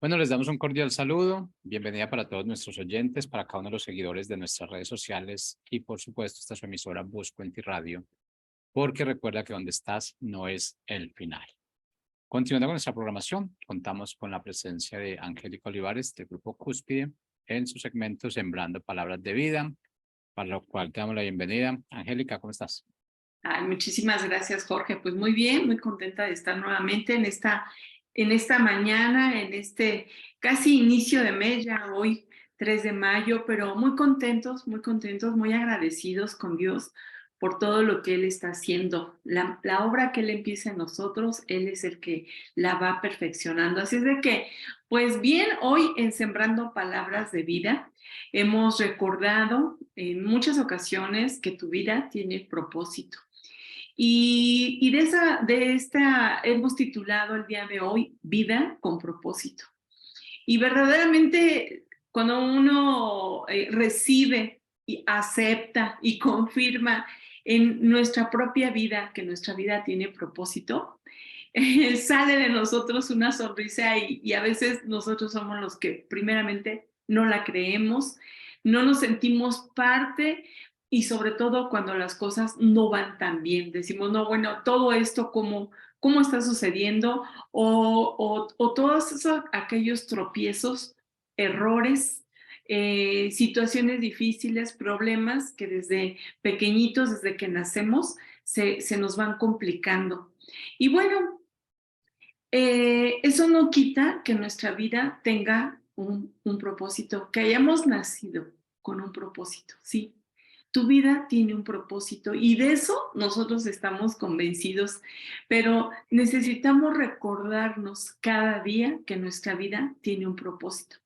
Bueno, les damos un cordial saludo. Bienvenida para todos nuestros oyentes, para cada uno de los seguidores de nuestras redes sociales y, por supuesto, esta es su emisora Voz Puente y Radio, porque recuerda que donde estás no es el final. Continuando con nuestra programación, contamos con la presencia de Angélica Olivares del Grupo Cúspide en su segmento Sembrando Palabras de Vida, para lo cual te damos la bienvenida. Angélica, ¿cómo estás? Ay, muchísimas gracias, Jorge. Pues muy bien, muy contenta de estar nuevamente en esta mañana, en este casi inicio de mes, ya hoy 3 de mayo, pero muy contentos, muy agradecidos con Dios por todo lo que Él está haciendo. La obra que Él empieza en nosotros, Él es el que la va perfeccionando. Así es de que, pues bien, hoy en Sembrando Palabras de Vida, hemos recordado en muchas ocasiones que tu vida tiene propósito. Y de esta hemos titulado el día de hoy Vida con propósito. Y verdaderamente cuando uno recibe y acepta y confirma en nuestra propia vida que nuestra vida tiene propósito, sale de nosotros una sonrisa y a veces nosotros somos los que primeramente no la creemos, no nos sentimos parte y sobre todo cuando las cosas no van tan bien. Decimos, no, bueno, todo esto, ¿cómo está sucediendo? O todos aquellos tropiezos, errores, situaciones difíciles, problemas que desde pequeñitos, desde que nacemos, se nos van complicando. Y bueno, eso no quita que nuestra vida tenga un propósito, que hayamos nacido con un propósito, sí. Tu vida tiene un propósito y de eso nosotros estamos convencidos, pero necesitamos recordarnos cada día que nuestra vida tiene un propósito.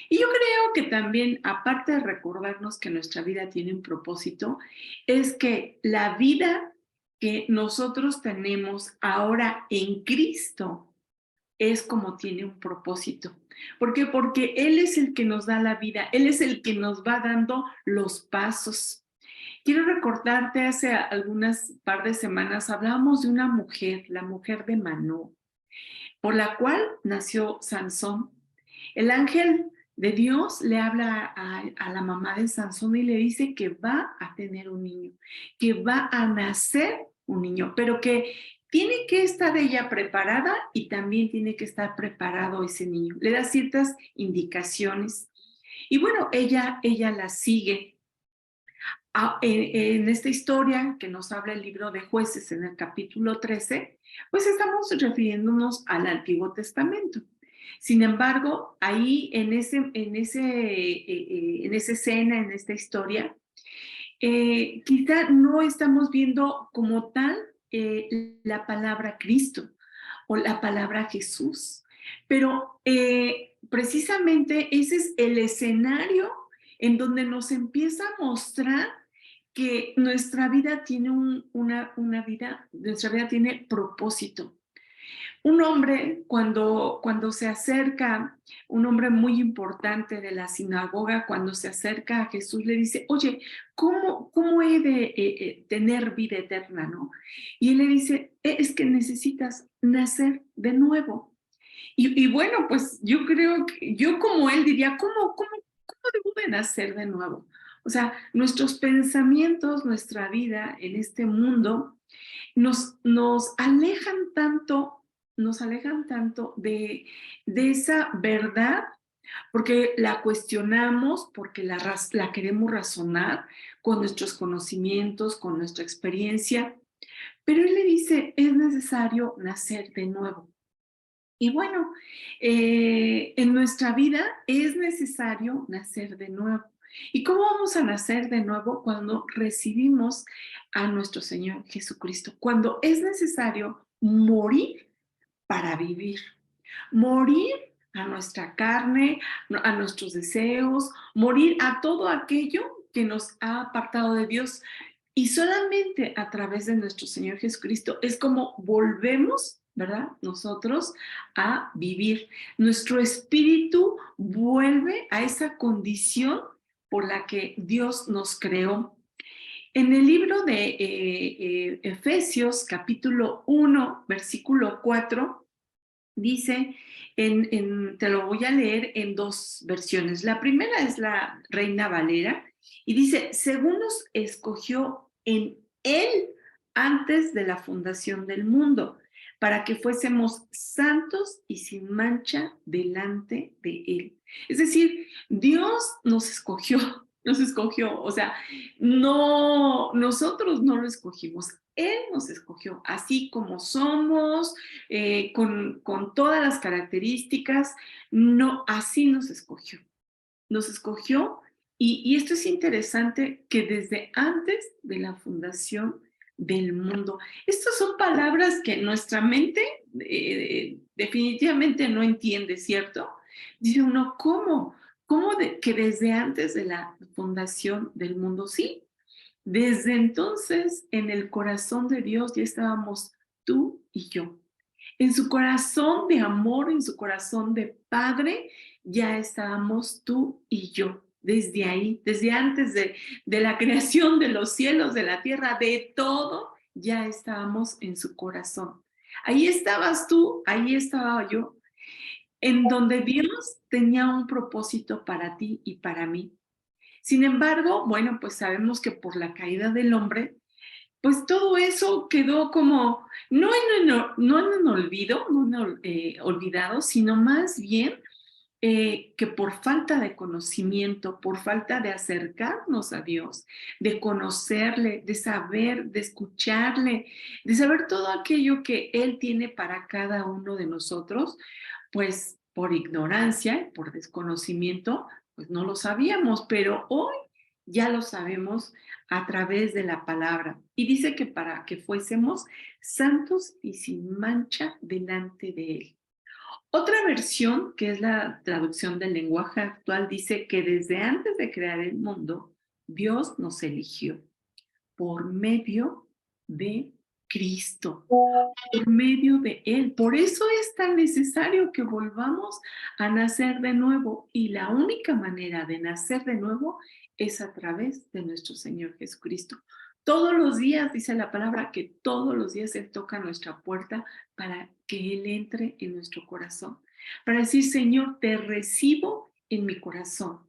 Y yo creo que también, aparte de recordarnos que nuestra vida tiene un propósito, es que la vida que nosotros tenemos ahora en Cristo es como tiene un propósito. ¿Por qué? Porque Él es el que nos da la vida, Él es el que nos va dando los pasos. Quiero recordarte, hace algunas par de semanas hablábamos de una mujer, la mujer de Manoah, por la cual nació Sansón. El ángel de Dios le habla a la mamá de Sansón y le dice que va a tener un niño, que va a nacer un niño, pero que tiene que estar ella preparada y también tiene que estar preparado ese niño. Le da ciertas indicaciones. Y bueno, ella la sigue. En esta historia que nos habla el libro de Jueces en el capítulo 13, pues estamos refiriéndonos al Antiguo Testamento. Sin embargo, ahí en esa escena, en esta historia, quizá no estamos viendo como tal la palabra Cristo o la palabra Jesús, pero precisamente ese es el escenario en donde nos empieza a mostrar que nuestra vida tiene una vida, nuestra vida tiene propósito. Un hombre, cuando se acerca, un hombre muy importante de la sinagoga, cuando se acerca a Jesús, le dice, oye, ¿cómo he de tener vida eterna, no? Y él le dice, es que necesitas nacer de nuevo. Y bueno, pues yo creo que yo como él diría, ¿cómo debo de nacer de nuevo? O sea, nuestros pensamientos, nuestra vida en este mundo nos alejan tanto de esa verdad, porque la cuestionamos, porque la queremos razonar con nuestros conocimientos, con nuestra experiencia, pero él le dice, es necesario nacer de nuevo. Y bueno, en nuestra vida es necesario nacer de nuevo. ¿Y cómo vamos a nacer de nuevo? Cuando recibimos a nuestro Señor Jesucristo, cuando es necesario morir para vivir, morir a nuestra carne, a nuestros deseos, morir a todo aquello que nos ha apartado de Dios. Y solamente a través de nuestro Señor Jesucristo es como volvemos, ¿verdad? Nosotros a vivir. Nuestro espíritu vuelve a esa condición por la que Dios nos creó. En el libro de Efesios, capítulo 1, versículo 4, Dice, te lo voy a leer en dos versiones. La primera es la Reina Valera y dice, según nos escogió en Él antes de la fundación del mundo, para que fuésemos santos y sin mancha delante de Él. Es decir, Dios nos escogió, o sea, no, nosotros no lo escogimos, Él nos escogió, así como somos, con todas las características, no, así nos escogió y esto es interesante que desde antes de la fundación del mundo, estas son palabras que nuestra mente definitivamente no entiende, ¿cierto? Dice uno, ¿cómo? Que desde antes de la fundación del mundo? Sí, desde entonces en el corazón de Dios ya estábamos tú y yo. En su corazón de amor, en su corazón de Padre, ya estábamos tú y yo. Desde ahí, desde antes de la creación de los cielos, de la tierra, de todo, ya estábamos en su corazón. Ahí estabas tú, ahí estaba yo, en donde Dios tenía un propósito para ti y para mí. Sin embargo, bueno, pues sabemos que por la caída del hombre, pues todo eso quedó como, no en un olvido, no en olvidado, sino más bien que por falta de conocimiento, por falta de acercarnos a Dios, de conocerle, de saber, de escucharle, de saber todo aquello que Él tiene para cada uno de nosotros, pues por ignorancia, por desconocimiento, pues no lo sabíamos, pero hoy ya lo sabemos a través de la palabra. Y dice que para que fuésemos santos y sin mancha delante de Él. Otra versión, que es la traducción del lenguaje actual, dice que desde antes de crear el mundo, Dios nos eligió por medio de Cristo, por medio de Él. Por eso es tan necesario que volvamos a nacer de nuevo. Y la única manera de nacer de nuevo es a través de nuestro Señor Jesucristo. Todos los días, dice la palabra, que todos los días Él toca nuestra puerta para que Él entre en nuestro corazón. Para decir, Señor, te recibo en mi corazón.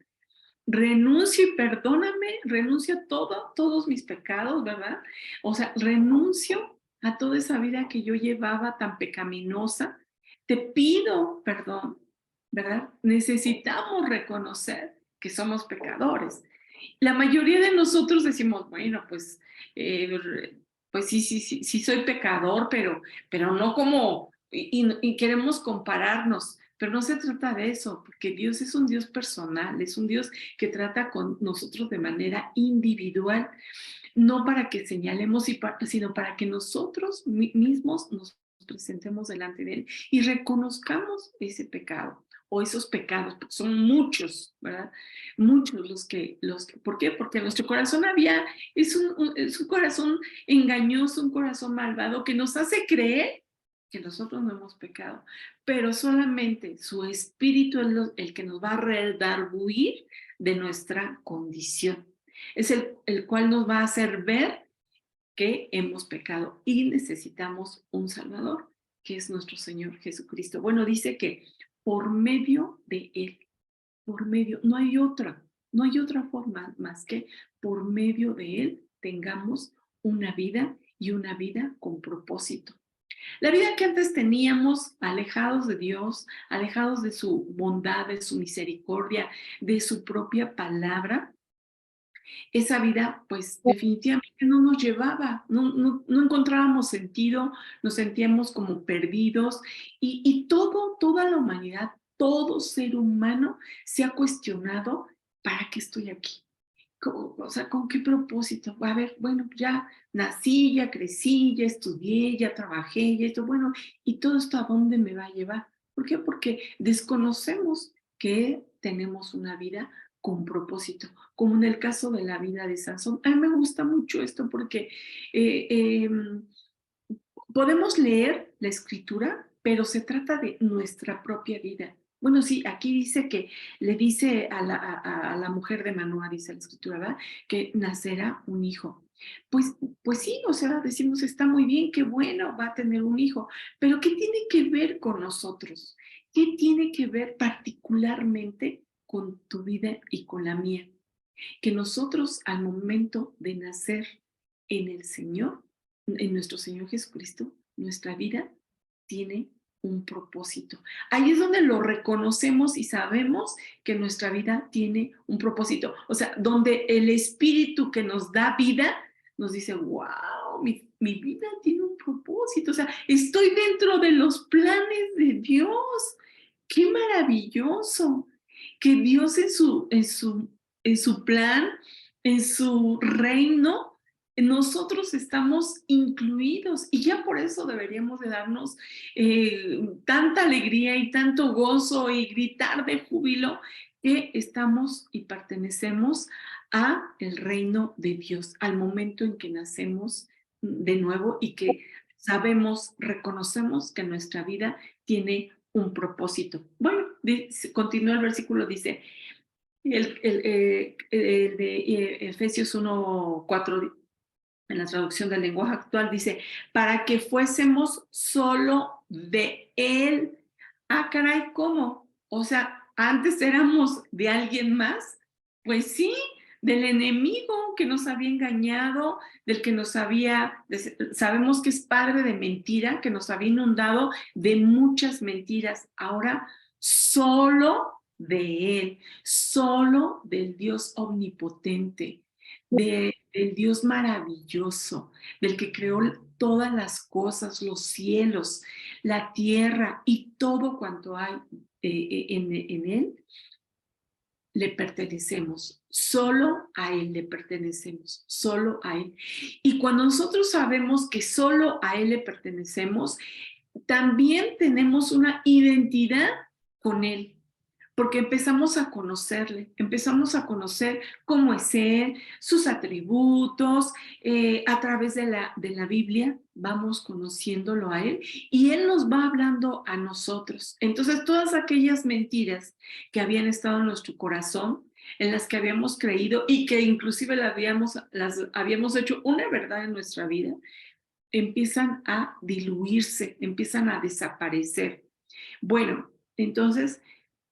Renuncio y perdóname, renuncio a todos mis pecados, ¿verdad? O sea, renuncio a toda esa vida que yo llevaba tan pecaminosa. Te pido perdón, ¿verdad? Necesitamos reconocer que somos pecadores. La mayoría de nosotros decimos, bueno, pues sí soy pecador, pero no como, y queremos compararnos, pero no se trata de eso, porque Dios es un Dios personal, es un Dios que trata con nosotros de manera individual, no para que señalemos, sino para que nosotros mismos nos presentemos delante de Él y reconozcamos ese pecado o esos pecados, porque son muchos, ¿verdad? Muchos ¿por qué? Porque nuestro corazón es un corazón engañoso, un corazón malvado que nos hace creer que nosotros no hemos pecado, pero solamente su espíritu es el que nos va a redarguir de nuestra condición. Es el cual nos va a hacer ver que hemos pecado y necesitamos un Salvador, que es nuestro Señor Jesucristo. Bueno, dice que por medio de Él, por medio, no hay otra forma más que por medio de Él tengamos una vida y una vida con propósito. La vida que antes teníamos alejados de Dios, alejados de su bondad, de su misericordia, de su propia palabra, esa vida pues definitivamente no nos llevaba, no encontrábamos sentido, nos sentíamos como perdidos y toda la humanidad, todo ser humano se ha cuestionado, ¿para qué estoy aquí? O sea, ¿con qué propósito? A ver, bueno, ya nací, ya crecí, ya estudié, ya trabajé, ya esto, bueno, ¿y todo esto a dónde me va a llevar? ¿Por qué? Porque desconocemos que tenemos una vida con propósito, como en el caso de la vida de Sansón. A mí me gusta mucho esto porque eh, eh, podemos leer la escritura, pero se trata de nuestra propia vida. Bueno, sí, aquí dice que le dice a la mujer de Manoah, dice la escritura, ¿verdad? Que nacerá un hijo. Pues, pues sí, o sea, decimos, está muy bien, qué bueno, va a tener un hijo, pero ¿qué tiene que ver con nosotros? ¿Qué tiene que ver particularmente con tu vida y con la mía? Que nosotros al momento de nacer en el Señor, en nuestro Señor Jesucristo, nuestra vida tiene un propósito. Ahí es donde lo reconocemos y sabemos que nuestra vida tiene un propósito. O sea, donde el Espíritu que nos da vida nos dice, wow, mi vida tiene un propósito. O sea, estoy dentro de los planes de Dios. Qué maravilloso que Dios en su plan, en su reino, nosotros estamos incluidos y ya por eso deberíamos de darnos tanta alegría y tanto gozo y gritar de júbilo que estamos y pertenecemos a el reino de Dios, al momento en que nacemos de nuevo y que sabemos, reconocemos que nuestra vida tiene un propósito. Bueno, continúa el versículo, dice, el de Efesios 1:4 en la traducción del lenguaje actual dice, para que fuésemos solo de Él. Ah, caray, ¿cómo? O sea, antes éramos de alguien más. Pues sí, del enemigo que nos había engañado, del que nos había, sabemos que es padre de mentira, que nos había inundado de muchas mentiras. Ahora, solo de Él, solo del Dios omnipotente, del Dios maravilloso, del que creó todas las cosas, los cielos, la tierra y todo cuanto hay en Él, le pertenecemos. Solo a Él le pertenecemos, solo a Él. Y cuando nosotros sabemos que solo a Él le pertenecemos, también tenemos una identidad con Él, porque empezamos a conocerle, empezamos a conocer cómo es Él, sus atributos, a través de la Biblia vamos conociéndolo a Él y Él nos va hablando a nosotros. Entonces, todas aquellas mentiras que habían estado en nuestro corazón, en las que habíamos creído y que inclusive las habíamos hecho una verdad en nuestra vida, empiezan a diluirse, empiezan a desaparecer. Bueno, entonces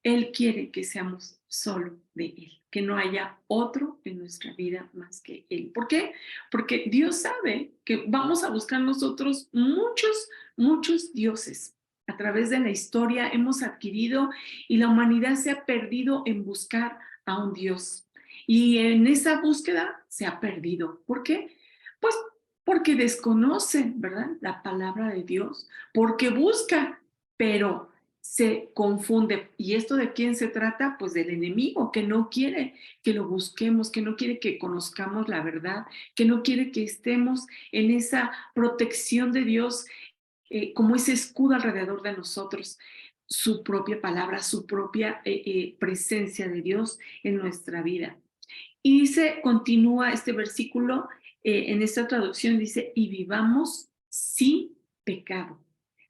Él quiere que seamos solo de Él, que no haya otro en nuestra vida más que Él. ¿Por qué? Porque Dios sabe que vamos a buscar nosotros muchos dioses. A través de la historia hemos adquirido y la humanidad se ha perdido en buscar a un Dios. Y en esa búsqueda se ha perdido. ¿Por qué? Pues porque desconoce, ¿verdad? La palabra de Dios, porque busca, pero se confunde. ¿Y esto de quién se trata? Pues del enemigo, que no quiere que lo busquemos, que no quiere que conozcamos la verdad, que no quiere que estemos en esa protección de Dios, como ese escudo alrededor de nosotros, su propia palabra, su propia presencia de Dios en nuestra vida. Y dice, continúa este versículo, en esta traducción dice, y vivamos sin pecado.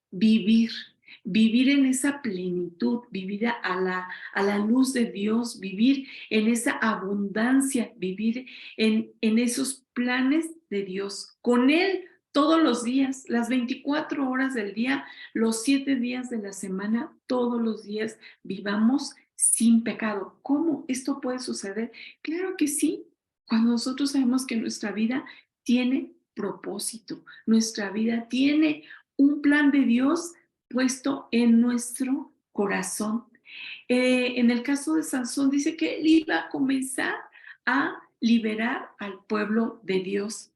Vivir, vivir en esa plenitud, vivir a la luz de Dios, vivir en esa abundancia, vivir en esos planes de Dios, con Él todos los días, las 24 horas del día, los 7 días de la semana, todos los días vivamos sin pecado. ¿Cómo esto puede suceder? Claro que sí, cuando nosotros sabemos que nuestra vida tiene propósito, nuestra vida tiene un plan de Dios puesto en nuestro corazón. En el caso de Sansón dice que él iba a comenzar a liberar al pueblo de Dios.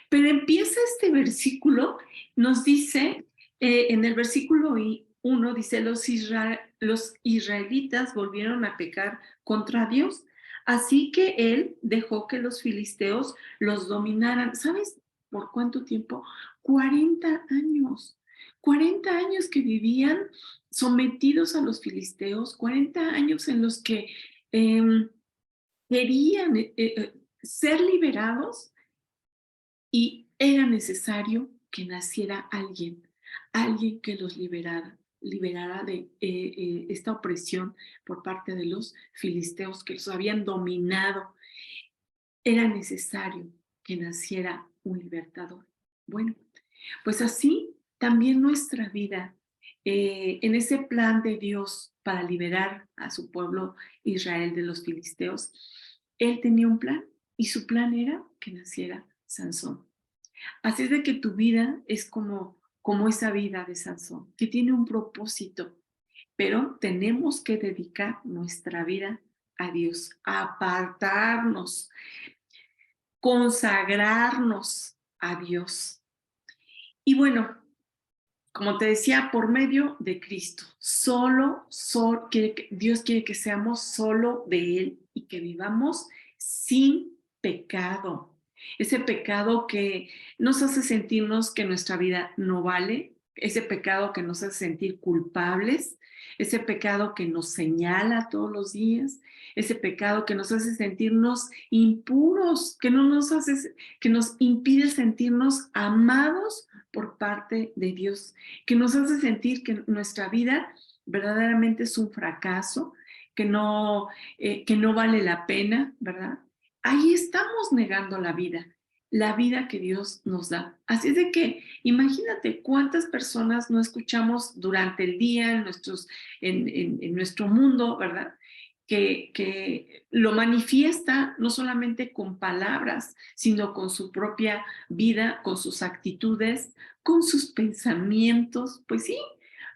Pero empieza este versículo, nos dice, en el versículo 1, dice, los israelitas volvieron a pecar contra Dios, así que él dejó que los filisteos los dominaran. ¿Sabes por cuánto tiempo? 40 años. 40 años que vivían sometidos a los filisteos, 40 años en los que querían ser liberados y era necesario que naciera alguien, alguien que los liberara de esta opresión por parte de los filisteos que los habían dominado. Era necesario que naciera un libertador. Bueno, pues así también nuestra vida, en ese plan de Dios para liberar a su pueblo Israel de los filisteos, Él tenía un plan y su plan era que naciera Sansón. Así es de que tu vida es como esa vida de Sansón, que tiene un propósito, pero tenemos que dedicar nuestra vida a Dios, apartarnos, consagrarnos a Dios. Y bueno, como te decía, por medio de Cristo, Dios quiere que seamos solo de Él y que vivamos sin pecado. Ese pecado que nos hace sentirnos que nuestra vida no vale, ese pecado que nos hace sentir culpables, ese pecado que nos señala todos los días, ese pecado que nos hace sentirnos impuros, que nos impide sentirnos amados por parte de Dios, que nos hace sentir que nuestra vida verdaderamente es un fracaso, que no vale la pena, ¿verdad? Ahí estamos negando la vida que Dios nos da. Así es de que imagínate cuántas personas no escuchamos durante el día en nuestro mundo, ¿verdad? Que lo manifiesta no solamente con palabras, sino con su propia vida, con sus actitudes, con sus pensamientos. Pues sí,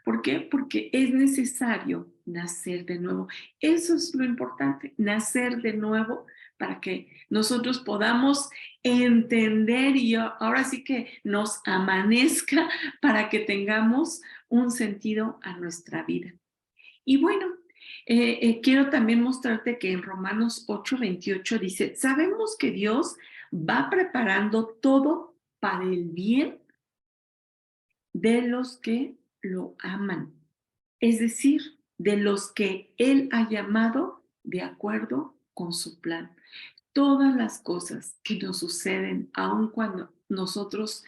¿por qué? Porque es necesario nacer de nuevo. Eso es lo importante, nacer de nuevo para que nosotros podamos entender y ahora sí que nos amanezca para que tengamos un sentido a nuestra vida. Y bueno, quiero también mostrarte que en Romanos 8:28 dice, sabemos que Dios va preparando todo para el bien de los que lo aman, es decir, de los que Él ha llamado de acuerdo con su plan. Todas las cosas que nos suceden, aun cuando nosotros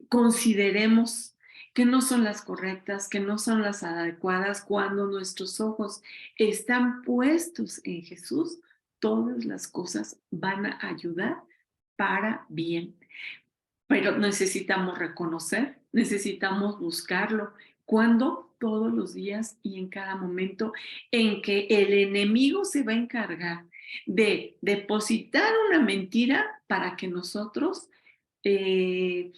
consideremos que no son las correctas, que no son las adecuadas, cuando nuestros ojos están puestos en Jesús, todas las cosas van a ayudar para bien. Pero necesitamos reconocer, necesitamos buscarlo. Cuando todos los días y en cada momento en que el enemigo se va a encargar de depositar una mentira para que nosotros eh,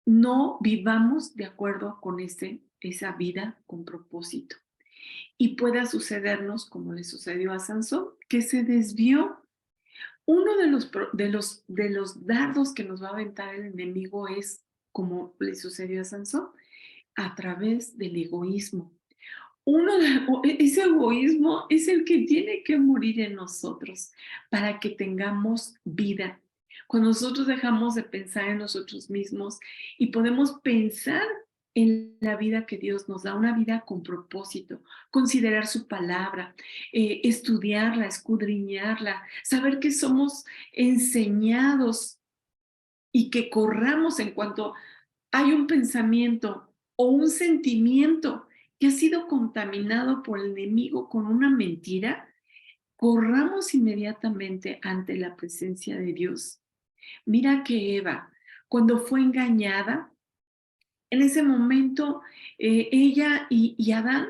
no vivamos de acuerdo con esa vida con propósito. Y pueda sucedernos como le sucedió a Sansón, que se desvió. Uno de los dardos que nos va a aventar el enemigo es, como le sucedió a Sansón, a través del egoísmo. Ese egoísmo es el que tiene que morir en nosotros para que tengamos vida. Cuando nosotros dejamos de pensar en nosotros mismos y podemos pensar en la vida que Dios nos da, una vida con propósito, considerar su palabra, estudiarla, escudriñarla, saber que somos enseñados y que corramos en cuanto hay un pensamiento o un sentimiento que ha sido contaminado por el enemigo con una mentira, corramos inmediatamente ante la presencia de Dios. Mira que Eva, cuando fue engañada, en ese momento ella y Adán,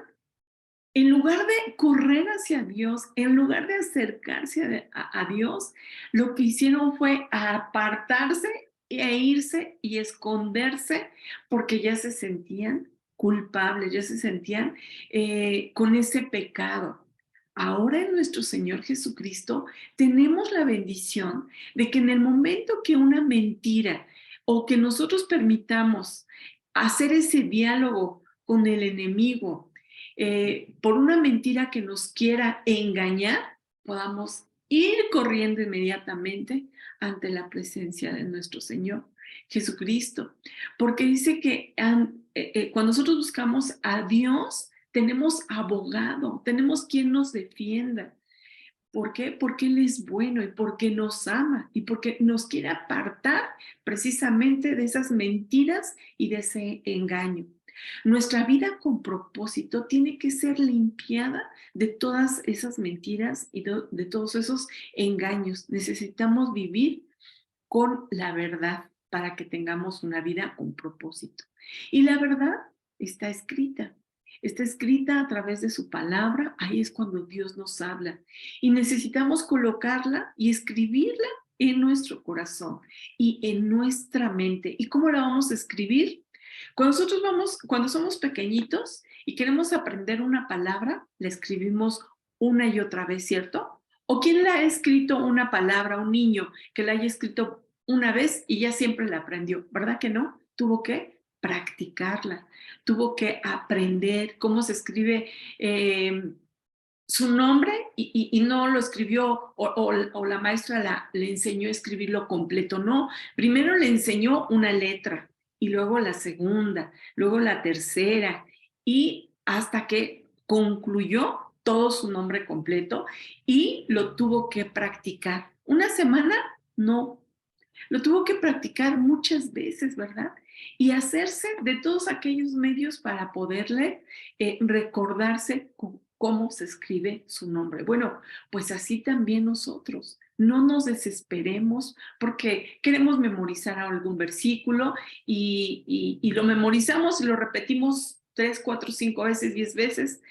en lugar de correr hacia Dios, en lugar de acercarse a Dios, lo que hicieron fue apartarse e irse y esconderse porque ya se sentían culpables, ya se sentían con ese pecado. Ahora en nuestro Señor Jesucristo tenemos la bendición de que en el momento que una mentira o que nosotros permitamos hacer ese diálogo con el enemigo, por una mentira que nos quiera engañar, podamos ir corriendo inmediatamente ante la presencia de nuestro Señor Jesucristo. Porque dice que cuando nosotros buscamos a Dios, tenemos abogado, tenemos quien nos defienda. ¿Por qué? Porque Él es bueno y porque nos ama y porque nos quiere apartar precisamente de esas mentiras y de ese engaño. Nuestra vida con propósito tiene que ser limpiada de todas esas mentiras y de todos esos engaños. Necesitamos vivir con la verdad para que tengamos una vida con propósito. Y la verdad está escrita. Está escrita a través de su palabra, ahí es cuando Dios nos habla. Y necesitamos colocarla y escribirla en nuestro corazón y en nuestra mente. ¿Y cómo la vamos a escribir? Cuando somos pequeñitos y queremos aprender una palabra, la escribimos una y otra vez, ¿cierto? ¿O quién la ha escrito una palabra, un niño que la haya escrito una vez y ya siempre la aprendió? ¿Verdad que no? Tuvo que practicarla, tuvo que aprender cómo se escribe su nombre y no lo escribió o la maestra le enseñó a escribirlo completo, no. Primero le enseñó una letra y luego la segunda, luego la tercera y hasta que concluyó todo su nombre completo y lo tuvo que practicar. ¿Una semana? No. Lo tuvo que practicar muchas veces, ¿verdad? Y hacerse de todos aquellos medios para poderle recordarse cómo se escribe su nombre. Bueno, pues así también nosotros. No nos desesperemos porque queremos memorizar algún versículo y lo memorizamos y lo repetimos 3, 4, 5 veces, 10 veces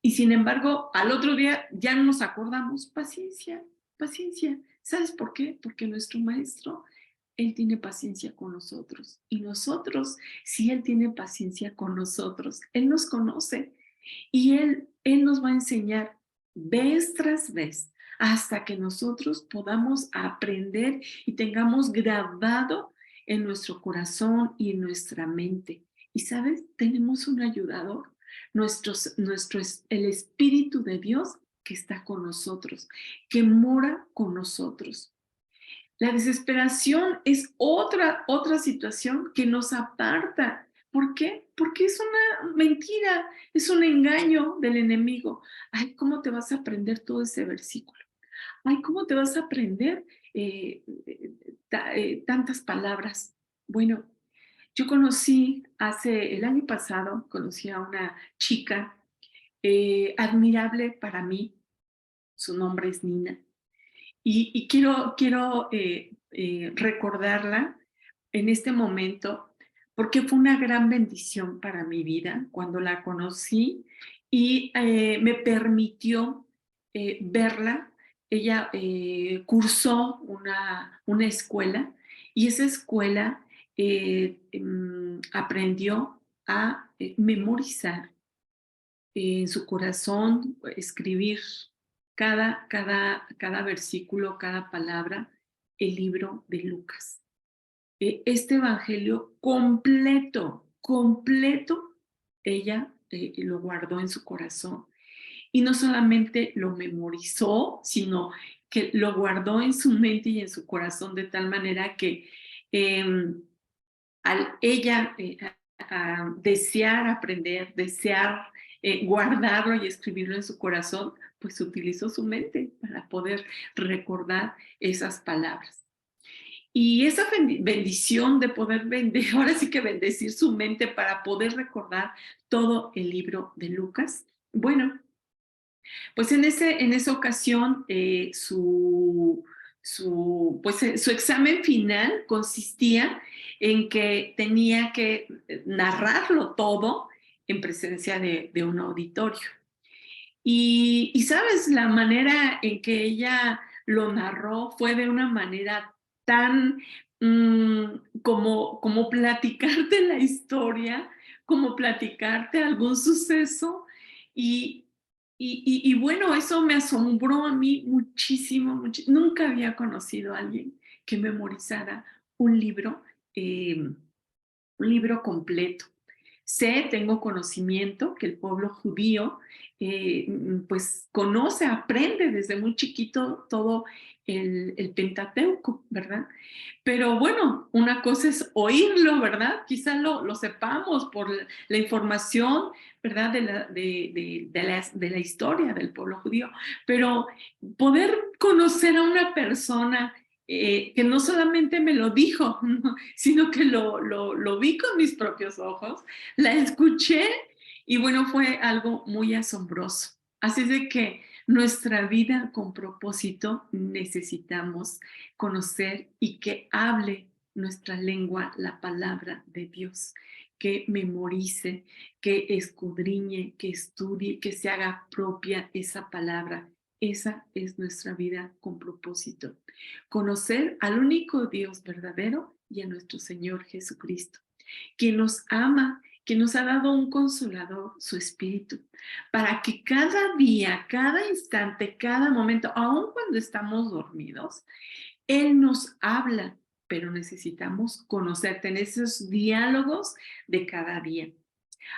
y sin embargo al otro día ya no nos acordamos. Paciencia, paciencia. ¿Sabes por qué? Porque nuestro maestro, él tiene paciencia con nosotros y nosotros, si él tiene paciencia con nosotros, él nos conoce y él nos va a enseñar vez tras vez hasta que nosotros podamos aprender y tengamos grabado en nuestro corazón y en nuestra mente. Y sabes, tenemos un ayudador, el Espíritu de Dios que está con nosotros, que mora con nosotros. La desesperación es otra situación que nos aparta. ¿Por qué? Porque es una mentira, es un engaño del enemigo. Ay, ¿cómo te vas a aprender todo ese versículo? Ay, ¿cómo te vas a aprender tantas palabras? Bueno, yo el año pasado, conocí a una chica admirable para mí, su nombre es Nina. Y quiero recordarla en este momento porque fue una gran bendición para mi vida cuando la conocí y me permitió verla. Ella cursó una escuela y esa escuela aprendió a memorizar en su corazón, escribir cada versículo, cada palabra, el libro de Lucas. Este evangelio completo, ella lo guardó en su corazón. Y no solamente lo memorizó, sino que lo guardó en su mente y en su corazón de tal manera que al ella a desear aprender, desear guardarlo y escribirlo en su corazón, pues utilizó su mente para poder recordar esas palabras. Y esa bendición de poder ahora sí que bendecir su mente para poder recordar todo el libro de Lucas. Bueno, pues en esa ocasión su examen final consistía en que tenía que narrarlo todo en presencia de un auditorio. Y sabes, la manera en que ella lo narró fue de una manera tan como platicarte la historia, como platicarte algún suceso. Y, y bueno, eso me asombró a mí muchísimo. Nunca había conocido a alguien que memorizara un libro, un libro completo. Tengo conocimiento que el pueblo judío pues conoce, aprende desde muy chiquito todo el Pentateuco, ¿verdad? Pero bueno, una cosa es oírlo, ¿verdad? Quizá lo sepamos por la información, ¿verdad? De la historia del pueblo judío, pero poder conocer a una persona que no solamente me lo dijo, ¿no? Sino que lo vi con mis propios ojos, la escuché y bueno, fue algo muy asombroso. Así es de que Nuestra vida con propósito necesitamos conocer y que hable nuestra lengua la palabra de Dios, que memorice, que escudriñe, que estudie, que se haga propia esa palabra. Esa es nuestra vida con propósito. Conocer al único Dios verdadero y a nuestro Señor Jesucristo, que nos ama, que nos ha dado un consolador, su Espíritu, para que cada día, cada instante, cada momento, aun cuando estamos dormidos, Él nos habla, pero necesitamos conocer, tener esos diálogos de cada día.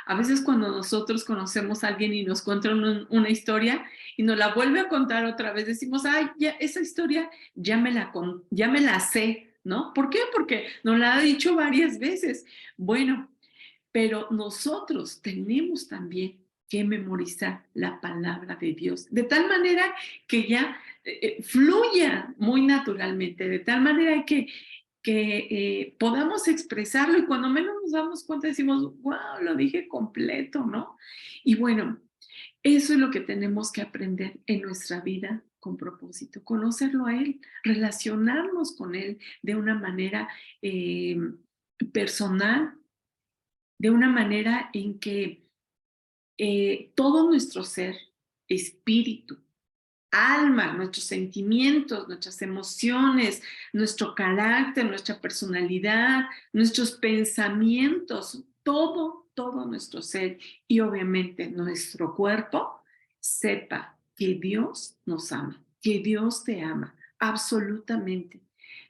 A veces cuando nosotros conocemos a alguien y nos cuenta una historia y nos la vuelve a contar otra vez, decimos, ay, ya, esa historia ya me la sé, ¿no? ¿Por qué? Porque nos la ha dicho varias veces. Bueno, pero nosotros tenemos también que memorizar la palabra de Dios, de tal manera que ya fluya muy naturalmente, de tal manera que podamos expresarlo y cuando menos nos damos cuenta decimos, wow, lo dije completo, ¿no? Y bueno, eso es lo que tenemos que aprender en nuestra vida con propósito, conocerlo a Él, relacionarnos con Él de una manera personal, de una manera en que todo nuestro ser, espíritu, alma, nuestros sentimientos, nuestras emociones, nuestro carácter, nuestra personalidad, nuestros pensamientos, todo nuestro ser y obviamente nuestro cuerpo, sepa que Dios nos ama, que Dios te ama, absolutamente.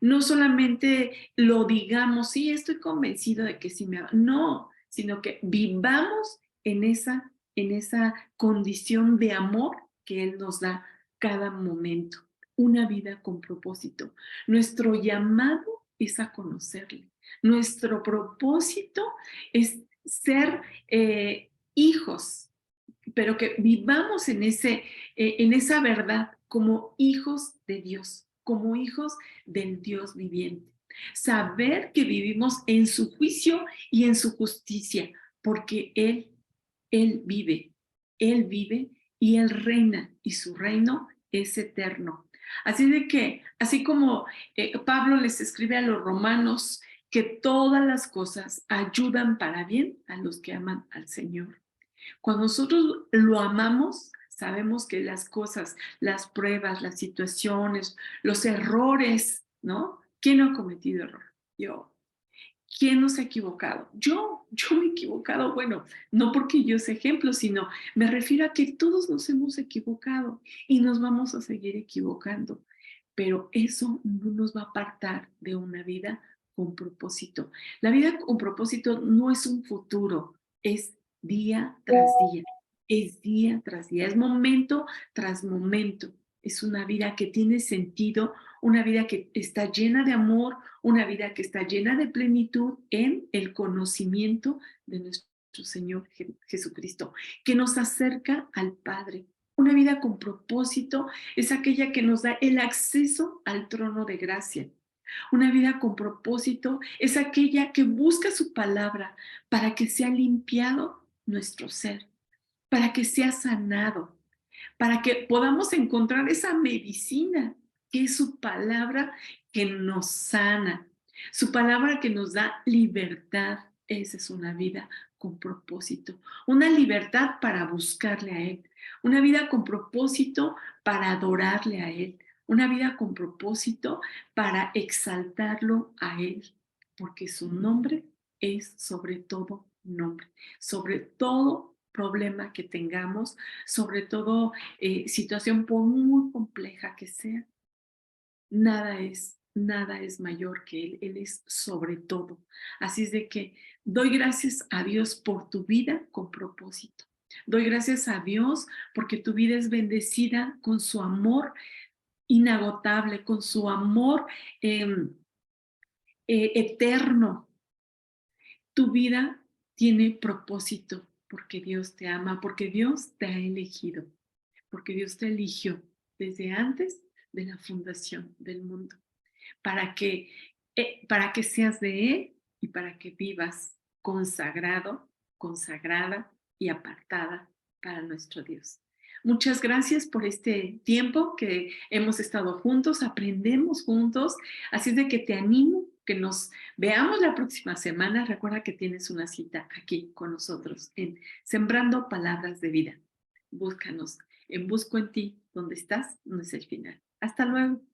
No solamente lo digamos, sí, estoy convencido de que sí me ama, no, sino que vivamos en esa condición de amor que Él nos da cada momento, una vida con propósito. Nuestro llamado es a conocerle. Nuestro propósito es ser hijos, pero que vivamos en esa verdad como hijos de Dios, como hijos del Dios viviente. Saber que vivimos en su juicio y en su justicia, porque Él vive y Él reina y su reino es eterno. Así de que, así como Pablo les escribe a los romanos que todas las cosas ayudan para bien a los que aman al Señor. Cuando nosotros lo amamos, sabemos que las cosas, las pruebas, las situaciones, los errores, ¿no? ¿Quién no ha cometido error? Yo. ¿Quién nos ha equivocado? Yo me he equivocado. Bueno, no porque yo sea ejemplo, sino me refiero a que todos nos hemos equivocado y nos vamos a seguir equivocando. Pero eso no nos va a apartar de una vida con propósito. La vida con propósito no es un futuro, es día tras día, es día tras día, es momento tras momento. Es una vida que tiene sentido, una vida que está llena de amor, una vida que está llena de plenitud en el conocimiento de nuestro Señor Jesucristo, que nos acerca al Padre. Una vida con propósito es aquella que nos da el acceso al trono de gracia. Una vida con propósito es aquella que busca su palabra para que sea limpiado nuestro ser, para que sea sanado, para que podamos encontrar esa medicina que es su palabra que nos sana, su palabra que nos da libertad. Esa es una vida con propósito, una libertad para buscarle a Él, una vida con propósito para adorarle a Él, una vida con propósito para exaltarlo a Él, porque su nombre es sobre todo nombre, sobre todo problema que tengamos, sobre todo situación por muy compleja que sea, nada es mayor que Él es sobre todo. Así es de que doy gracias a Dios por tu vida con propósito. Doy gracias a Dios porque tu vida es bendecida con su amor inagotable, con su amor eh, eterno. Tu vida tiene propósito porque Dios te ama, porque Dios te ha elegido, porque Dios te eligió desde antes de la fundación del mundo, para que seas de Él y para que vivas consagrado, consagrada y apartada para nuestro Dios. Muchas gracias por este tiempo que hemos estado juntos, aprendemos juntos, así es de que te animo que nos veamos la próxima semana. Recuerda que tienes una cita aquí con nosotros en Sembrando Palabras de Vida. Búscanos en Busco en Ti, donde estás, no es el final. Hasta luego.